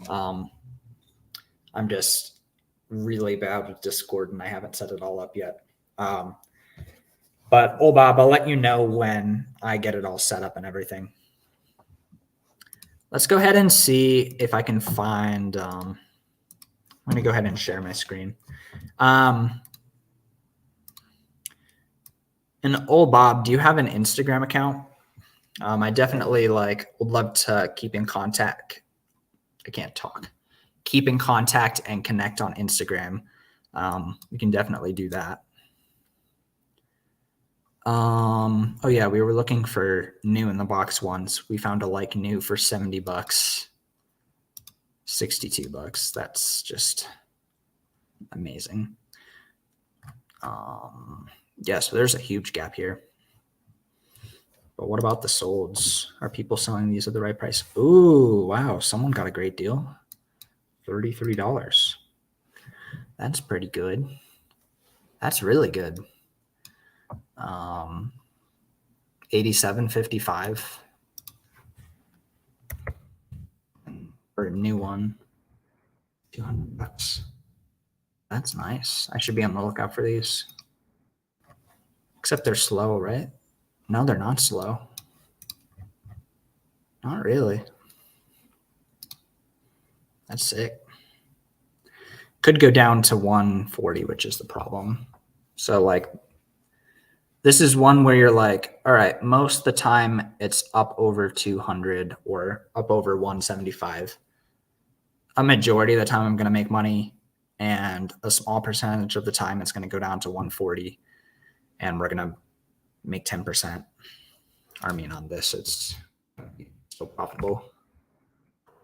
Speaker 1: I'm just really bad with Discord, and I haven't set it all up yet. But old Bob, I'll let you know when I get it all set up and everything. Let's go ahead and see if I can find. I'm going to go ahead and share my screen. And old Bob, do you have an Instagram account? I definitely would love to keep in contact. I can't talk. Keep in contact and connect on Instagram. We can definitely do that. Oh yeah, we were looking for new in the box ones. We found a like new for $70, $62. That's just amazing. Yeah, so there's a huge gap here. But what about the solds? Are people selling these at the right price? Ooh, wow, someone got a great deal. $33. That's pretty good. That's really good. 87.55 for a new one. $200. That's nice. I should be on the lookout for these. Except they're slow, right? No, they're not slow. Not really. That's sick. Could go down to 140, which is the problem. So this is one where you're like, all right, most of the time it's up over 200 or up over 175. A majority of the time I'm going to make money, and a small percentage of the time it's going to go down to 140, and we're going to make 10%. I mean, on this, it's so profitable.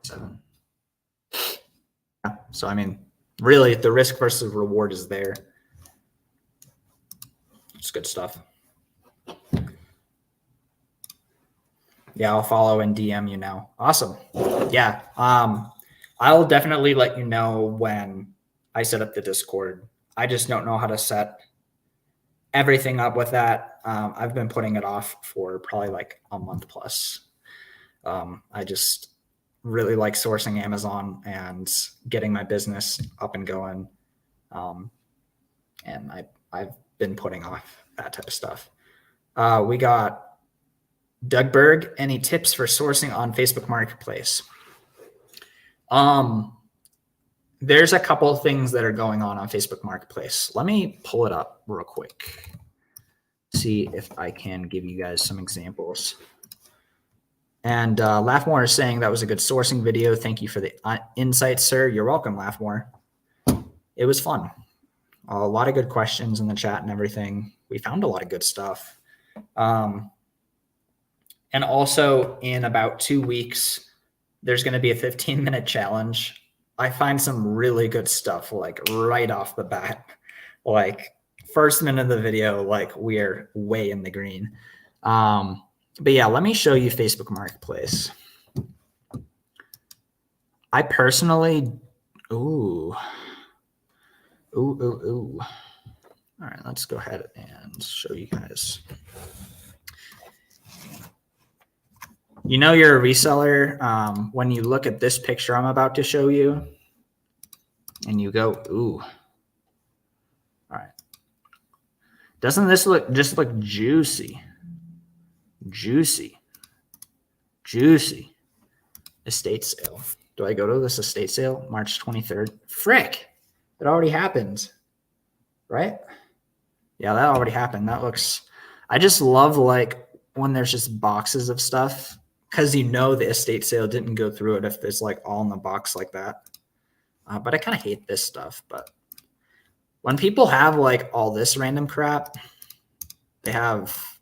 Speaker 1: 7. Yeah. So, I mean, really, the risk versus reward is there. It's good stuff. Yeah, I'll follow and DM you now. Awesome. Yeah. I'll definitely let you know when I set up the Discord. I just don't know how to set everything up with that. I've been putting it off for probably like a month plus. I just really like sourcing Amazon and getting my business up and going. And I've been putting off that type of stuff. We got Doug Berg. Any tips for sourcing on Facebook Marketplace? There's a couple of things that are going on Facebook Marketplace. Let me pull it up real quick. See if I can give you guys some examples. And Laughmore is saying that was a good sourcing video. Thank you for the insights, sir. You're welcome, Laughmore. It was fun. A lot of good questions in the chat and everything. We found a lot of good stuff. And also in about 2 weeks, there's going to be a 15-minute challenge. I find some really good stuff, like right off the bat. Like first minute of the video, like we're way in the green. But yeah, let me show you Facebook Marketplace. I personally, ooh. All right, let's go ahead and show you guys. You know you're a reseller when you look at this picture I'm about to show you and you go, ooh. All right. Doesn't this look juicy? Juicy. Estate sale. Do I go to this estate sale? March 23rd. Frick. It already happened. Right? Yeah, that already happened. That looks, I just love like when there's just boxes of stuff because you know the estate sale didn't go through it if there's like all in the box like that. But I kind of hate this stuff. But when people have like all this random crap, they have,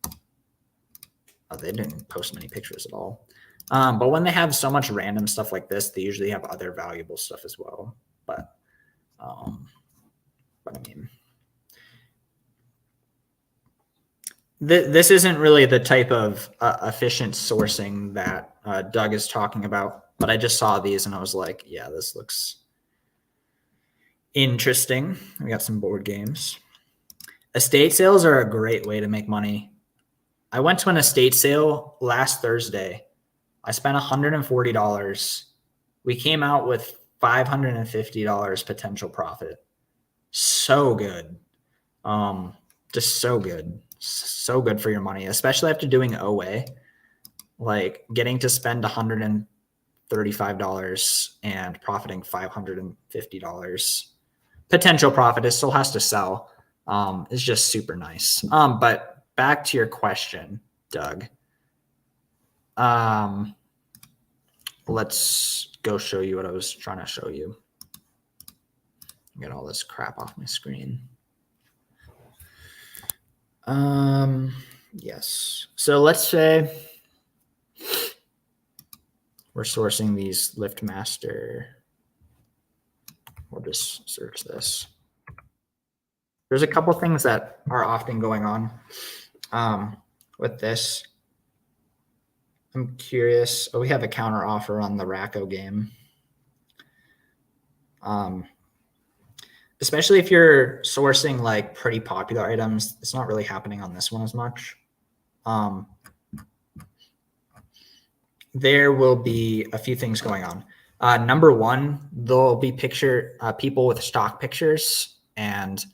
Speaker 1: oh, they didn't post many pictures at all. But when they have so much random stuff like this, they usually have other valuable stuff as well. But I mean, this isn't really the type of efficient sourcing that Doug is talking about, but I just saw these and I was like, yeah, this looks interesting. We got some board games. Estate sales are a great way to make money. I went to an estate sale last Thursday. I spent $140. We came out with $550 potential profit. So good. Just so good. So good for your money, especially after doing OA. Like getting to spend $135 and profiting $550. Potential profit. It still has to sell. Is just super nice. But back to your question, Doug. Let's go show you what I was trying to show you. Get all this crap off my screen. Yes. So let's say we're sourcing these LiftMaster. We'll just search this. There's a couple things that are often going on with this. I'm curious. Oh, we have a counter offer on the Racco game. Especially if you're sourcing like pretty popular items, it's not really happening on this one as much. There will be a few things going on. Number one, there'll be people with stock pictures, and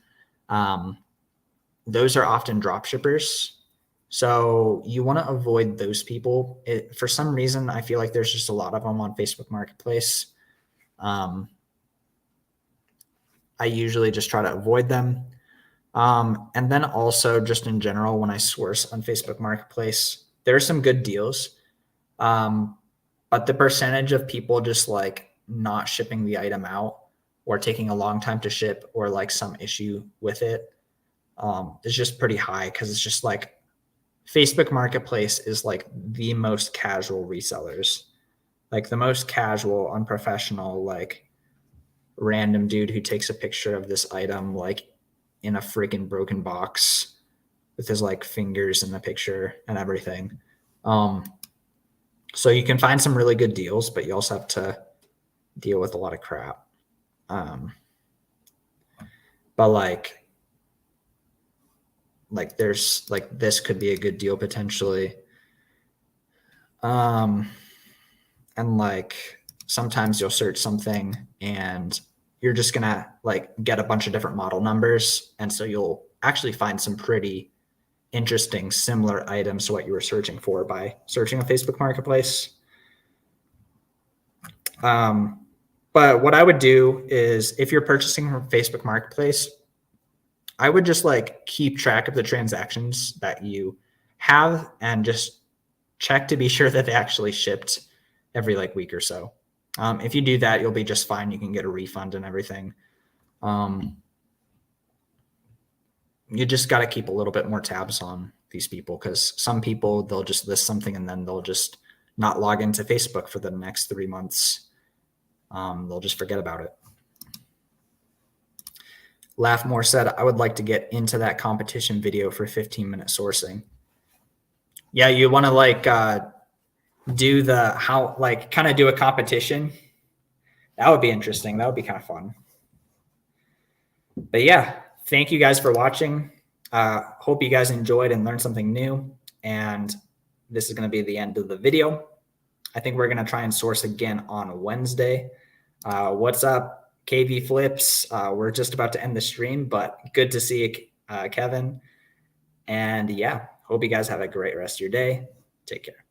Speaker 1: those are often drop shippers. So you want to avoid those people. For some reason, I feel like there's just a lot of them on Facebook Marketplace. I usually just try to avoid them. And then also just in general, when I source on Facebook Marketplace, there are some good deals. But the percentage of people just like not shipping the item out or taking a long time to ship or like some issue with it is just pretty high because it's just like Facebook Marketplace is like the most casual resellers, like the most casual, unprofessional, like random dude who takes a picture of this item like in a freaking broken box with his like fingers in the picture and everything. So you can find some really good deals, but you also have to deal with a lot of crap. But like like there's like this could be a good deal potentially. And like sometimes you'll search something and you're just gonna like get a bunch of different model numbers, and so you'll actually find some pretty interesting similar items to what you were searching for by searching a Facebook Marketplace. But what I would do is if you're purchasing from Facebook Marketplace, I would just like keep track of the transactions that you have and just check to be sure that they actually shipped every like week or so. If you do that, you'll be just fine. You can get a refund and everything. You just got to keep a little bit more tabs on these people, because some people, they'll just list something and then they'll just not log into Facebook for the next 3 months. They'll just forget about it. Laughmore said, I would like to get into that competition video for 15-minute sourcing. Yeah, you want to like do the how, like kind of do a competition. That would be interesting. That would be kind of fun. But yeah, thank you guys for watching. Hope you guys enjoyed and learned something new. And this is going to be the end of the video. I think we're going to try and source again on Wednesday. What's up, KV Flips? We're just about to end the stream, but good to see you, Kevin. And yeah, hope you guys have a great rest of your day. Take care.